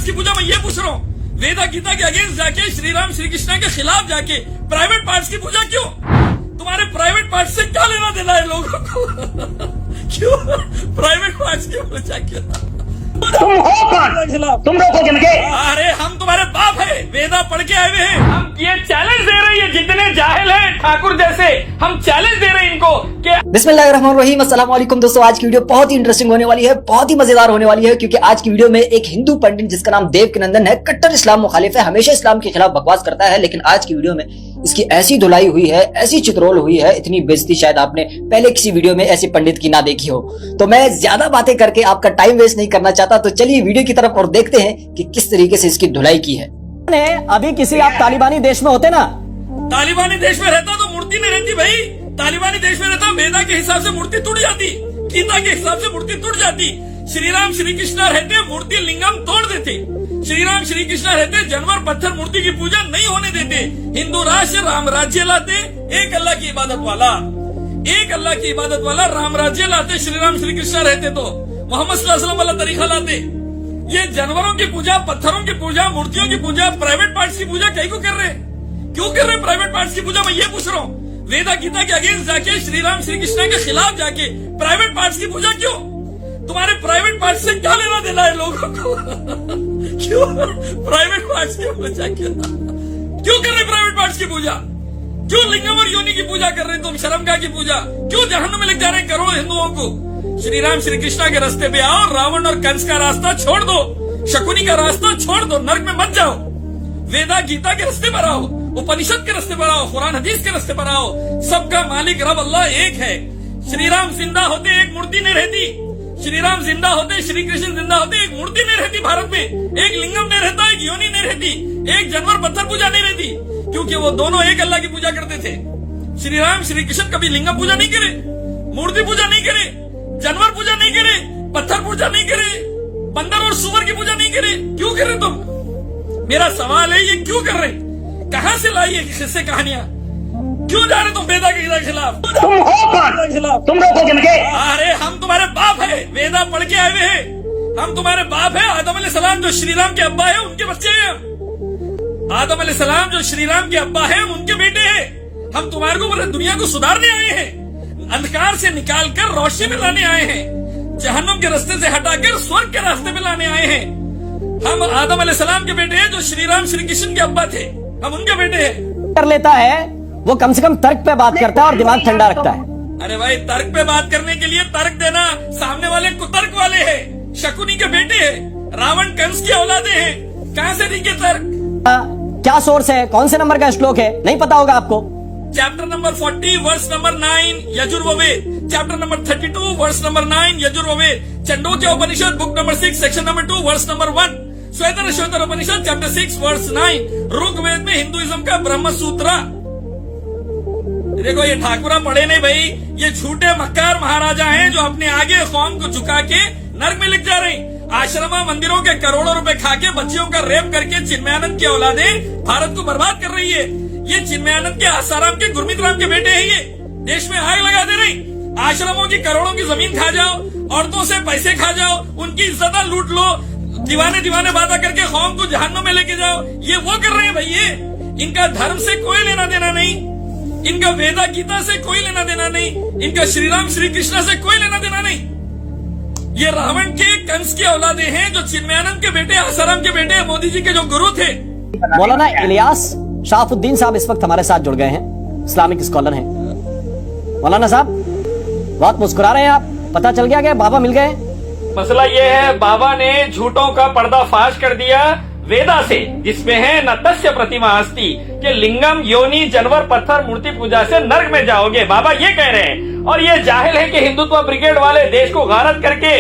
की पूजा? मैं ये पूछ रहा हूँ, वेदा गीता के अगेंस्ट जाके श्री राम श्री कृष्णा के खिलाफ जाके प्राइवेट पार्ट्स की पूजा क्यों? तुम्हारे प्राइवेट पार्ट से क्या लेना देना है लोगों को? क्यों प्राइवेट पार्ट्स की पूजा क्यों? तुम हो कौन? तुम रोकोगे मुझे? अरे हम तुम्हारे बाप है, वेदा पढ़ के आए हुए हैं। हम ये चैलेंज दे रहे हैं, जितने जाहिल हैं ठाकुर जैसे, हम चैलेंज दे रहे हैं इनको कि बिस्मिल्लाहिर्रहमानिर्रहीम। अस्सलाम वालेकुम दोस्तों, आज की वीडियो बहुत ही इंटरेस्टिंग होने वाली है, बहुत ही मजेदार होने वाली है, क्योंकि आज की वीडियो में एक हिंदू पंडित जिसका नाम देवकीनंदन है, कट्टर इस्लाम मुखालिफ है, हमेशा इस्लाम के खिलाफ बकवास करता है, लेकिन आज की वीडियो में इसकी ऐसी धुलाई हुई है, ऐसी चित्रोल हुई है, इतनी बेइज्जती शायद आपने पहले किसी वीडियो में ऐसे पंडित की ना देखी हो। तो मैं ज्यादा बातें करके आपका टाइम वेस्ट नहीं करना चाहता, तो चलिए वीडियो की तरफ और देखते हैं कि किस तरीके से इसकी धुलाई की है। अभी किसी आप तालिबानी देश में होते ना, तालिबानी देश में रहता तो मूर्ति नहीं रहती भाई। तालिबानी देश में रहता, वेदा के हिसाब से मूर्ति टूट जाती, गीता के हिसाब से मूर्ति टूट जाती। श्री राम श्री कृष्णा रहते, मूर्ति लिंगम तोड़ देते। श्री राम श्री कृष्णा रहते, जानवर पत्थर मूर्ति की पूजा नहीं होने देते। हिंदू राष्ट्र राम राज्य लाते, एक अल्लाह की इबादत वाला, एक अल्लाह की इबादत वाला राम राज्य लाते। श्री राम श्री कृष्णा रहते तो मोहम्मद सल्लल्लाहु अलैहि वसल्लम वाला तरीका लाते। ये जानवरों की पूजा, पत्थरों की पूजा, मूर्तियों की पूजा, प्राइवेट पार्ट्स की पूजा कहीं को कर रहे हैं? क्यों कर रहे हैं प्राइवेट पार्ट्स की पूजा? मैं ये पूछ रहा हूँ, वेदा गीता के अगेंस्ट जाके श्री राम श्री कृष्णा के खिलाफ जाके प्राइवेट पार्ट्स की पूजा क्यों? तुम्हारे प्राइवेट पार्ट्स से क्या लेना देना है लोगों को? क्यों प्राइवेट पार्ट्स की पूजा क्यों कर रहे प्राइवेट पार्ट्स की पूजा? क्यों लिंगम और योनि की पूजा कर रहे तुम? शर्मगाह की पूजा क्यों? जहन्नुम में लग जा रहे हैं करोड़ों हिंदुओं को। श्री राम श्री कृष्णा के रास्ते पे आओ, रावण और कंस का रास्ता छोड़ दो, शकुनी का रास्ता छोड़ दो, नर्क में मत जाओ। वेदा गीता के रास्ते पर आओ, उपनिषद के रास्ते पर आओ, कुरान हदीस के रास्ते पर आओ। सबका मालिक रब अल्लाह एक है। श्री राम जिंदा होते एक मूर्ति नहीं रहती। श्री राम जिंदा होते, श्री कृष्ण जिंदा होते, एक मूर्ति नहीं रहती भारत में, एक लिंगम नहीं रहता, एक योनि नहीं रहती, एक जानवर पत्थर पूजा नहीं रहती, क्योंकि वो दोनों एक अल्लाह की पूजा करते थे। श्री राम श्री कृष्ण कभी लिंगम पूजा नहीं करे, मूर्ति पूजा नहीं करे, जानवर पूजा नहीं करे, पत्थर पूजा नहीं करे, बंदर और सुअर की पूजा नहीं करे। क्यों कर रहे तुम? मेरा सवाल है, ये क्यों कर रहे? कहाँ से लाई है किस्से कहानियां? क्यों जा रहे तुम वेदा के खिलाफ? तुम हो कौन? तुम रोकोगे मुझे? अरे हम तुम्हारे बाप है, वेदा पढ़ के आए हुए हैं। हम तुम्हारे बाप है। आदम अलैहिस्सलाम जो श्री राम के अब्बा है, उनके बच्चे हैं हम। आदम अलैहिस्सलाम जो श्री राम के अब्बा है, उनके बेटे हैं हम। तुम्हारे को दुनिया को सुधारने आए हैं, अंधकार से निकालकर रोशनी में लाने आए हैं, जहन्नुम के रास्ते से हटाकर स्वर्ग के रास्ते में लाने आए हैं। हम आदम अलैहिस्सलाम के बेटे हैं, जो श्री राम श्री कृष्ण के अब्बा थे, हम उनके बेटे हैं। कर लेता है वो कम से कम तर्क पे बात करता है और दिमाग ठंडा रखता है। अरे भाई, तर्क पे बात करने के लिए तर्क देना, सामने वाले कुतर्क वाले हैं, शकुनी के बेटे हैं, रावण कंस की औलादे हैं, कहाँ से देंगे तर्क? क्या सोर्स है, कौन से नंबर का श्लोक है, नहीं पता होगा आपको? Chapter number 40 verse number 9 Yajurveda, chapter number 32 verse number 9 Yajurveda, Chhandogya Upanishad book number 6 section number 2 verse number 1, Shvetar Upanishad chapter 6 verse 9, Rigveda में हिंदुइज्म का ब्रह्म सूत्र। देखो, ये ठाकुरा पढ़े नहीं भाई, ये झूठे मक्कार महाराजा हैं जो अपने आगे कौम को झुका के नर्क में लिख जा रहे हैं। आश्रम मंदिरों के करोड़ों रुपए खा के बच्चियों का रेप करके चिन्मयानंद की औलादें भारत को बर्बाद कर रही है। ये चिन्मयानंद के आसाराम के गुरमीत राम के बेटे हैं, ये देश में आग लगा दे रहे। आश्रमों की करोड़ों की जमीन खा जाओ, औरतों से पैसे खा जाओ, उनकी इज्जत लूट लो, दीवाने बातें करके कौम को जहन्नुम में लेके जाओ। ये वो कर रहे हैं भाई। ये इनका धर्म से कोई लेना देना नहीं, इनका वेदा गीता से कोई लेना देना नहीं, इनका श्री राम श्री कृष्णा से कोई लेना देना नहीं। ये रावण के कंस की औलादे हैं, जो चिन्मयानंद के बेटे, आसाराम के बेटे, मोदी जी के जो गुरु थे। मौलाना इलियास शाफुद्दीन साहब इस वक्त हमारे साथ जुड़ गए हैं, इस्लामिक स्कॉलर हैं। मौलाना साहब, बहुत मुस्कुरा रहे हैं आप, पता चल गया कि बाबा मिल गए? मसला ये है, बाबा ने झूठों का पर्दाफाश कर दिया वेदा से, जिसमें है न तस्य प्रतिमा अस्ति, कि लिंगम योनि जानवर पत्थर मूर्ति पूजा से नर्क में जाओगे। बाबा ये कह रहे हैं, और ये जाहिल है कि हिंदुत्व ब्रिगेड वाले देश को गारत करके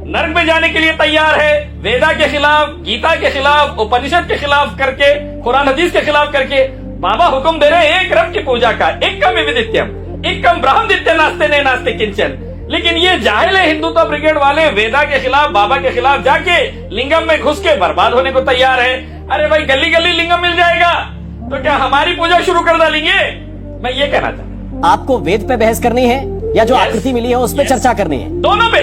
नर्क में जाने के लिए तैयार है। वेदा के खिलाफ, गीता के खिलाफ, उपनिषद के खिलाफ करके, कुरान हदीस के खिलाफ करके बाबा हुक्म दे रहे हैं एक रब की पूजा का, एकम विदित्यम, एकम ब्रह्मदित्य नास्ते ने नास्ते किंचन। लेकिन ये जाहिल है हिंदुत्व ब्रिगेड वाले, वेदा के खिलाफ, बाबा के खिलाफ जाके लिंगम में घुस के बर्बाद होने को तैयार है। अरे भाई, गली गली लिंगम मिल जाएगा तो क्या हमारी पूजा शुरू कर डालेंगे? मैं ये कहना चाहता। आपको वेद पे बहस करनी है या जो आकृति मिली है उस पे चर्चा करनी है? दोनों पे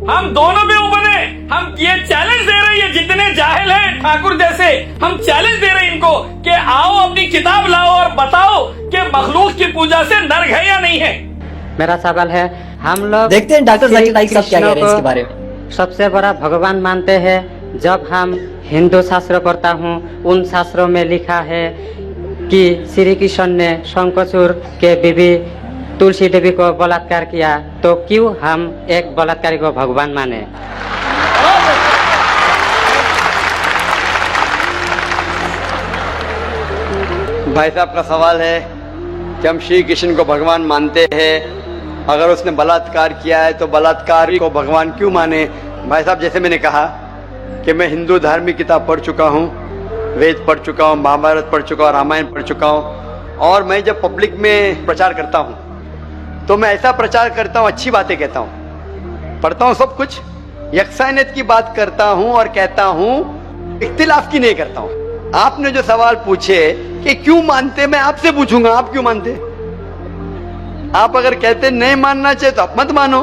हम दोनों पे ओपन है। हम ये चैलेंज दे रहे हैं, जितने ठाकुर जैसे हम चैलेंज दे रहे हैं इनको कि आओ अपनी किताब लाओ और बताओ कि मखलूक की पूजा से नर्क है या नहीं है। मेरा सवाल है, हम लोग देखते हैं डॉक्टर श्री जाकिर नाइक साहब क्या कह रहे हैं कृष्ण इसके को बारे में। सबसे बड़ा भगवान मानते हैं। जब हम हिंदू शास्त्र पढ़ता हूँ, उन शास्त्रों में लिखा है कि श्री कृष्ण ने शंखचूड़ के बीवी तुलसी देवी को बलात्कार किया, तो क्यों हम एक बलात्कारी को भगवान माने? भाई साहब का सवाल है कि हम श्री कृष्ण को भगवान मानते हैं, अगर उसने बलात्कार किया है तो बलात्कारी को भगवान क्यों माने? भाई साहब, जैसे मैंने कहा कि मैं हिंदू धार्मिक किताब पढ़ चुका हूँ, वेद पढ़ चुका हूँ, महाभारत पढ़ चुका हूँ, रामायण पढ़ चुका हूँ, और मैं जब पब्लिक में प्रचार करता हूँ तो मैं ऐसा प्रचार करता हूँ, अच्छी बातें कहता हूँ, पढ़ता हूँ सब कुछ, यकसानियत की बात करता हूँ और कहता हूँ, इख्तिलाफ की नहीं करता हूँ। आपने जो सवाल पूछे कि क्यों मानते, मैं आपसे पूछूंगा आप क्यों मानते? आप अगर कहते नहीं मानना चाहिए तो आप मत मानो।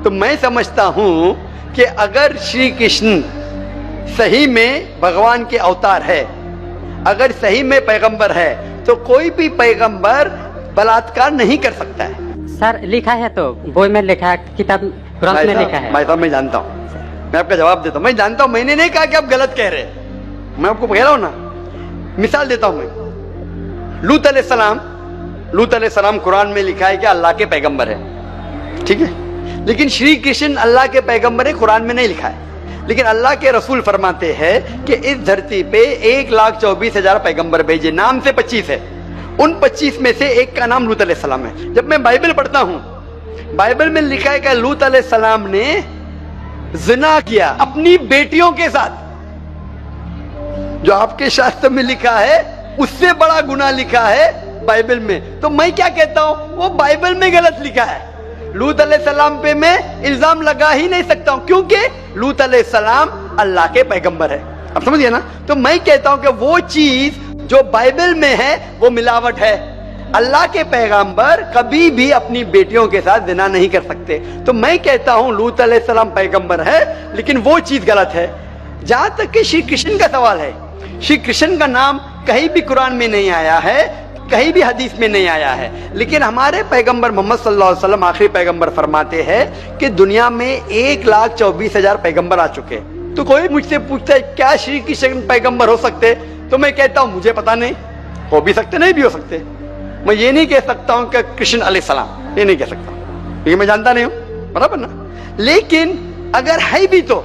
तो मैं समझता हूं कि अगर श्री कृष्ण सही में भगवान के अवतार है, अगर सही में पैगंबर है, तो कोई भी पैगंबर बलात्कार नहीं कर सकता है। सर लिखा है, तो बोई में लिखा है, किताब ग्रंथ में लिखा है। भाई साहब, मैं जानता हूँ, मैं आपका जवाब देता हूँ, मैं जानता हूँ, मैंने नहीं कहा कि आप गलत कह रहे, मैं आपको कह रहा हूँ ना। मिसाल देता हूँ मैं, लूत अलैहिस्सलाम कुरान में लिखा है कि अल्लाह के पैगंबर है, ठीक है, लेकिन श्री कृष्ण अल्लाह के पैगंबर है, कुरान में नहीं लिखा है। लेकिन अल्लाह के रसूल फरमाते हैं कि इस धरती पे 1,24,000 पैगंबर भेजे, नाम से 25 है, उन 25 में से एक का नाम लूत अलैहिस्सलाम है। जब मैं बाइबल पढ़ता हूँ, बाइबल में लिखा है कि लूत अलैहिस्सलाम ने जिना किया अपनी बेटियों के साथ, जो आपके शास्त्र में लिखा है उससे बड़ा गुनाह लिखा है बाइबल में। तो मैं क्या कहता हूं, वो बाइबल में गलत लिखा है। लूत अलैहिस्सलाम पे मैं इल्जाम लगा ही नहीं सकता हूं, क्योंकि लूत अलैहिस्सलाम अल्लाह के पैगंबर है। अब समझिए ना। तो मैं कहता हूं कि वो चीज जो बाइबल में है वो मिलावट है। अल्लाह के पैगंबर कभी भी अपनी बेटियों के साथ जिना नहीं कर सकते। तो मैं कहता हूं लूत अलैहिस्सलाम पैगंबर है, लेकिन वो चीज गलत है। जहां तक कि श्री कृष्ण का सवाल है, श्री कृष्ण का नाम कहीं भी कुरान में नहीं आया है, कहीं भी हदीस में नहीं आया है, लेकिन हमारे पैगंबर मोहम्मद सल्लल्लाहु अलैहि वसल्लम आखिरी पैगंबर फरमाते हैं कि दुनिया में 1,24,000 पैगंबर आ चुके। तो कोई मुझसे पूछता है क्या श्री कृष्ण पैगंबर हो सकते, तो मैं कहता हूं मुझे पता नहीं, हो भी सकते नहीं भी हो सकते। मैं ये नहीं कह सकता हूं कि कृष्ण अलैहिस्सलाम, ये नहीं कह सकता क्योंकि मैं जानता नहीं हूं, बराबर ना। लेकिन अगर है भी तो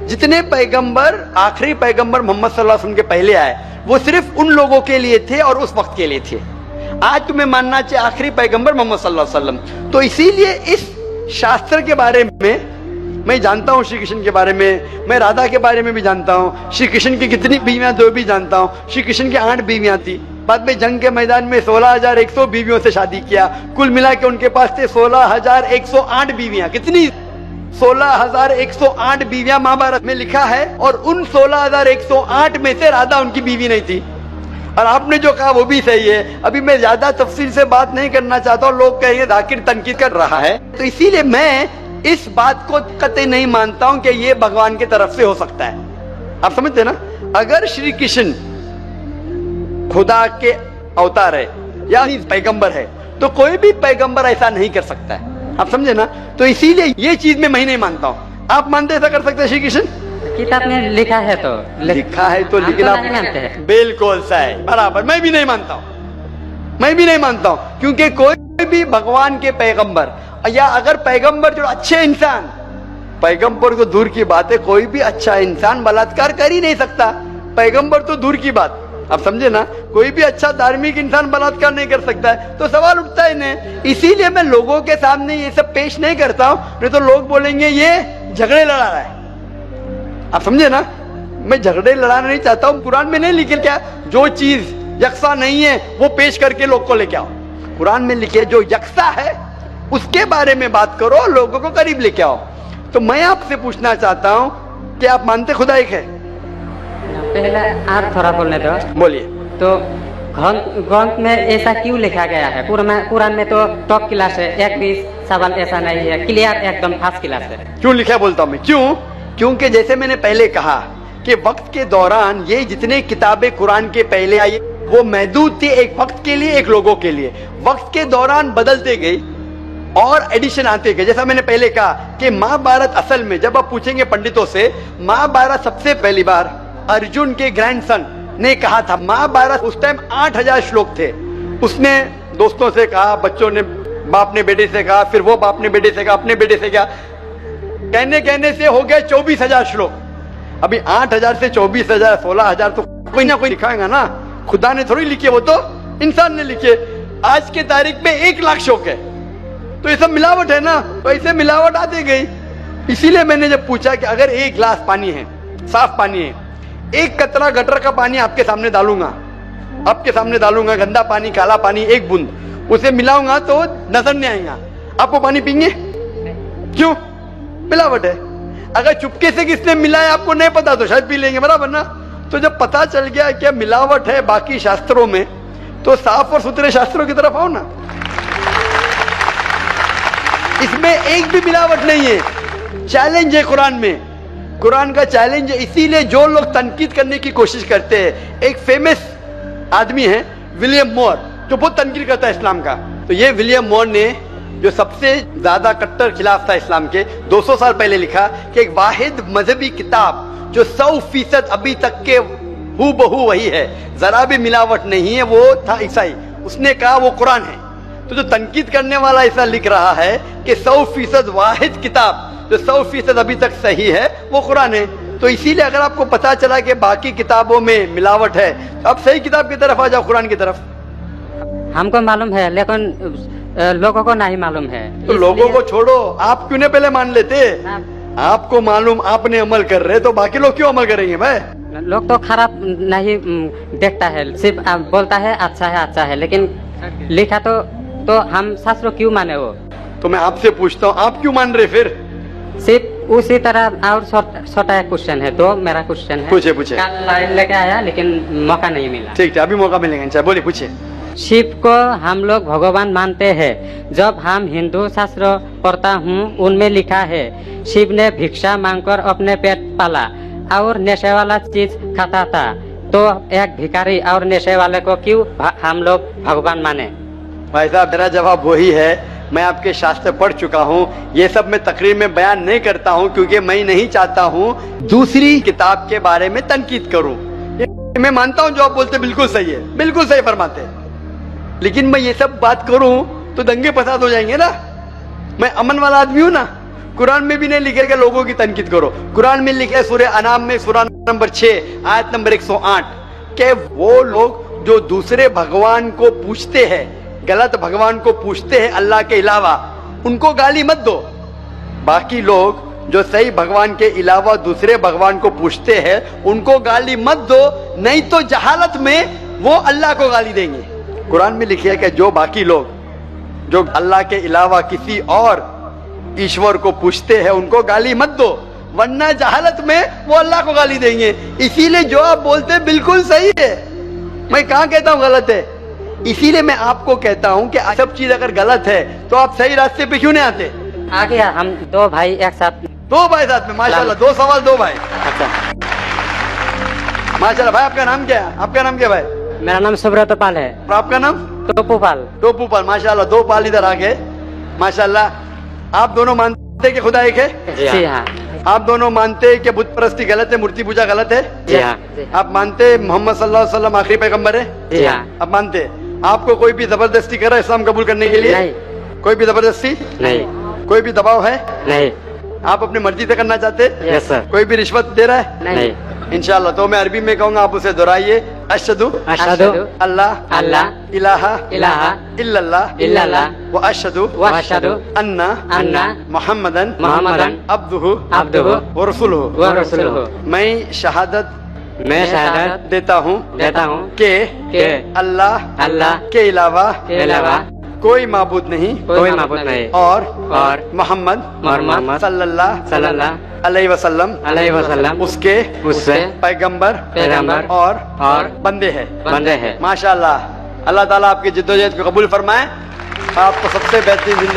जितने पैगंबर आखिरी पैगंबर मोहम्मद सल्लल्लाहु अलैहि वसल्लम के पहले आए वो सिर्फ उन लोगों के लिए थे और उस वक्त के लिए थे। आज तुम्हें मानना चाहिए आखिरी पैगंबर मोहम्मद सल्लल्लाहु अलैहि वसल्लम। तो इसीलिए इस शास्त्र के बारे में मैं जानता हूँ, श्री कृष्ण के बारे में, मैं राधा के बारे में भी जानता हूँ, श्री कृष्ण की कितनी बीवियां दो भी जानता हूँ। श्री कृष्ण की 8 बीवियां थी, बाद में जंग के मैदान में 16,100 बीवियों से शादी किया, कुल मिला के उनके पास थे 16,108 बीवियां। कितनी? 16,108 बीवियां महाभारत में लिखा है, और उन 16,108 में से राधा उनकी बीवी नहीं थी। और आपने जो कहा वो भी सही है। अभी मैं ज्यादा तफसील से बात नहीं करना चाहता हूँ, लोग कहेंगे जाकिर तनकीद कर रहा है, तो इसीलिए मैं इस बात को कतई नहीं मानता हूं कि ये भगवान की तरफ से हो सकता है। आप समझते हैं ना। अगर श्री कृष्ण खुदा के अवतार है या पैगंबर है तो कोई भी पैगंबर ऐसा नहीं कर सकता है। आप समझे ना। तो इसीलिए ये चीज मैं नहीं मानता हूं। आप मानते ऐसा कर सकते हैं श्री कृष्ण? किताब में लिखा है तो लिखा है तो, लेकिन आप मानते हैं। बिल्कुल सही, बराबर। मैं भी नहीं मानता हूं, मैं भी नहीं मानता हूं, क्योंकि कोई भी भगवान के पैगंबर या अगर पैगंबर जो अच्छे इंसान, पैगंबर को दूर की बात है, कोई भी अच्छा इंसान बलात्कार कर ही नहीं सकता, पैगंबर तो दूर की बात। आप समझे ना। कोई भी अच्छा धार्मिक इंसान बलात्कार नहीं कर सकता है, तो सवाल उठता ही नहीं। इसीलिए मैं लोगों के सामने ये सब पेश नहीं करता हूं, नहीं तो लोग बोलेंगे ये झगड़े लड़ा रहा है। आप समझे ना। मैं झगड़े लड़ाना नहीं चाहता हूं। कुरान में नहीं लिखे क्या, जो चीज यकसा नहीं है वो पेश करके लोग को लेके आओ। कुरान में लिखे जो यकसा है उसके बारे में बात करो, लोगों को करीब लेके आओ। तो मैं आपसे पूछना चाहता हूं कि आप मानते खुदा एक है? पहले आप थोड़ा बोलने दो। बोलिए। तो ग्रंथ में ऐसा क्यों लिखा गया है? कुरान में तो टॉप क्लास है, एक भी सवाल ऐसा नहीं है, क्लियर एकदम फर्स्ट क्लास है। क्यों लिखा बोलता हूं मैं, क्यों? क्योंकि जैसे मैंने पहले कहा कि वक्त के दौरान ये जितने किताबें कुरान के पहले आई वो महदूद थी, एक वक्त के लिए, एक लोगों के लिए। वक्त के दौरान बदलते गई और एडिशन आते गए। जैसा मैंने पहले कहा कि महाभारत असल में जब आप पूछेंगे पंडितों से, महाभारत सबसे पहली बार अर्जुन के ग्रैंडसन ने कहा था। महाभारत उस टाइम 8000 श्लोक थे। उसने दोस्तों से कहा, बच्चों ने बाप ने बेटे से कहा, फिर वो बाप ने बेटे से कहा, अपने बेटे से कहा, कहने से हो गए 24,000 श्लोक। अभी 8000 से 24,000 16,000 तो कोई ना कोई लिखाएगा ना, खुदा ने थोड़ी लिखे, वो तो इंसान ने लिखे। आज के तारीख में 1 लाख श्लोक है, तो ये सब मिलावट है ना, तो ऐसे मिलावट आती गई। इसीलिए मैंने जब पूछा कि अगर 1 गिलास पानी है, साफ पानी है, 1 कतरा गटर का पानी आपके सामने डालूंगा, गंदा पानी, काला पानी, 1 बूंद उसे मिलाऊंगा तो नजर नहीं आएगा, आपको पानी पीएंगे? क्यों? मिलावट है। अगर चुपके से किसने मिलाया आपको नहीं पता तो शायद पी लेंगे, बराबर ना। तो जब पता चल गया कि मिलावट है बाकी शास्त्रों में, तो साफ और सुथरे शास्त्रों की तरफ आओ ना। इसमें एक भी मिलावट नहीं है। चैलेंज है कुरान में, कुरान का चैलेंज है। इसीलिए जो लोग तनकीद करने की कोशिश करते हैं, एक फेमस आदमी है विलियम मोर, जो बहुत तनकीद करता है इस्लाम का। तो ये विलियम मोर ने, जो सबसे ज्यादा कट्टर खिलाफ था इस्लाम के, 200 साल पहले लिखा कि एक वाहिद मजहबी किताब जो 100% अभी तक के हूबहू वही है, जरा भी मिलावट नहीं है, वो था ईसाई। उसने कहा वो कुरान है। तो जो तनकीद करने वाला ऐसा लिख रहा है कि 100% वाहिद किताब जो 100% अभी तक सही है वो कुरान है। तो इसीलिए अगर आपको पता चला कि बाकी किताबों में मिलावट है, तो आप सही किताब की तरफ आ जाओ, कुरान की तरफ। हमको मालूम है, लेकिन लोगों को नहीं मालूम है। तो लोगों को छोड़ो, आप क्यों नहीं पहले मान लेते? आपको मालूम, आपने अमल कर रहे, तो बाकी लोग क्यों अमल करेंगे भाई? लोग तो खराब नहीं देखता है, सिर्फ बोलता है अच्छा है, लेकिन लिखा तो हम शास्त्र क्यों माने? वो तो मैं आपसे पूछता हूँ, आप क्यों मान रहे फिर? सिर्फ उसी तरह। और छोटा क्वेश्चन है, तो मेरा क्वेश्चन है, पूछे। लाइन लेके आया लेकिन मौका नहीं मिला। ठीक है, अभी मौका मिलेगा, बोलिए, पूछे। शिव को हम लोग भगवान मानते हैं। जब हम हिंदू शास्त्र पढ़ता हूँ, उनमें लिखा है शिव ने भिक्षा मांगकर अपने पेट पाला और नशे वाला चीज खाता था। तो एक भिखारी और नशे वाले को क्यों हम लोग भगवान माने? भाई साहब, मेरा जवाब वही है, मैं आपके शास्त्र पढ़ चुका हूँ। ये सब मैं तकरीर में बयान नहीं करता हूँ, क्योंकि मैं नहीं चाहता हूँ दूसरी किताब के बारे में तनकीद करूँ। मैं मानता हूँ जो आप बोलते बिल्कुल सही है, बिल्कुल सही फरमाते हैं, लेकिन मैं ये सब बात करूं तो दंगे फसाद हो जाएंगे ना। मैं अमन वाला आदमी हूं ना। कुरान में भी नहीं लिखे कि लोगों की तनकीद करो। कुरान में लिखा है सूरह अनाम में, सूरह नंबर 6 आयत नंबर 108 कि वो लोग जो दूसरे भगवान को पूछते हैं, गलत भगवान को पूछते हैं अल्लाह के अलावा, उनको गाली मत दो। बाकी लोग जो सही भगवान के अलावा दूसरे भगवान को पूछते हैं, उनको गाली मत दो, नहीं तो जहालत में वो अल्लाह को गाली देंगे। कुरान में लिखा है कि जो बाकी लोग जो अल्लाह के अलावा किसी और ईश्वर को पूछते हैं, उनको गाली मत दो, वरना जहालत में वो अल्लाह को गाली देंगे। इसीलिए जो आप बोलते हैं बिल्कुल सही है, मैं कहाँ कहता हूँ गलत है। इसीलिए मैं आपको कहता हूँ कि सब चीज अगर गलत है तो आप सही रास्ते पे क्यों नहीं आते? आ गया, हम 2 भाई एक साथ, 2 भाई साथ में, माशाल्लाह, 2 सवाल 2 भाई। अच्छा, माशाल्लाह। भाई आपका नाम क्या है? आपका नाम क्या भाई? मेरा नाम सुब्रत पाल है। और आपका नाम? टोपूपाल। टोपूपाल, माशाल्लाह, 2 पाल इधर आ गए, माशाल्लाह। आप दोनों मानते हैं कि खुदा एक है? जी हाँ। आप दोनों मानते हैं कि बुत परस्ती गलत है, मूर्ति पूजा गलत है? जी हाँ। आप मानते हैं मोहम्मद सल्लल्लाहु अलैहि वसल्लम आखिरी पैगंबर है? जी हाँ। आप मानते हैं? आपको कोई भी जबरदस्ती कर रहा है इस्लाम कबूल करने के लिए? नहीं। कोई भी जबरदस्ती नहीं। कोई भी दबाव है? नहीं। आप अपनी मर्जी से करना चाहते हैं? Yes sir. कोई भी रिश्वत दे रहा है? नहीं। इंशाल्लाह। तो मैं अरबी में कहूंगा, आप उसे दोहराइए। अशहदु अल्लाह इलाहा इल्लल्लाह व अशहदु अन्ना मुहम्मदन अब्दुहु व रसूलुहु। मैं शहादत देता हूँ कि अल्लाह के अलावा कोई माबूद नहीं और मोहम्मद सल्लल्लाहु अलैहि वसल्लम उसके पैगंबर और बंदे हैं। माशाल्लाह। अल्लाह ताला आपकी जिद्दोजहद को कबूल फरमाए, आपको सबसे बेहतरीन जिंदगी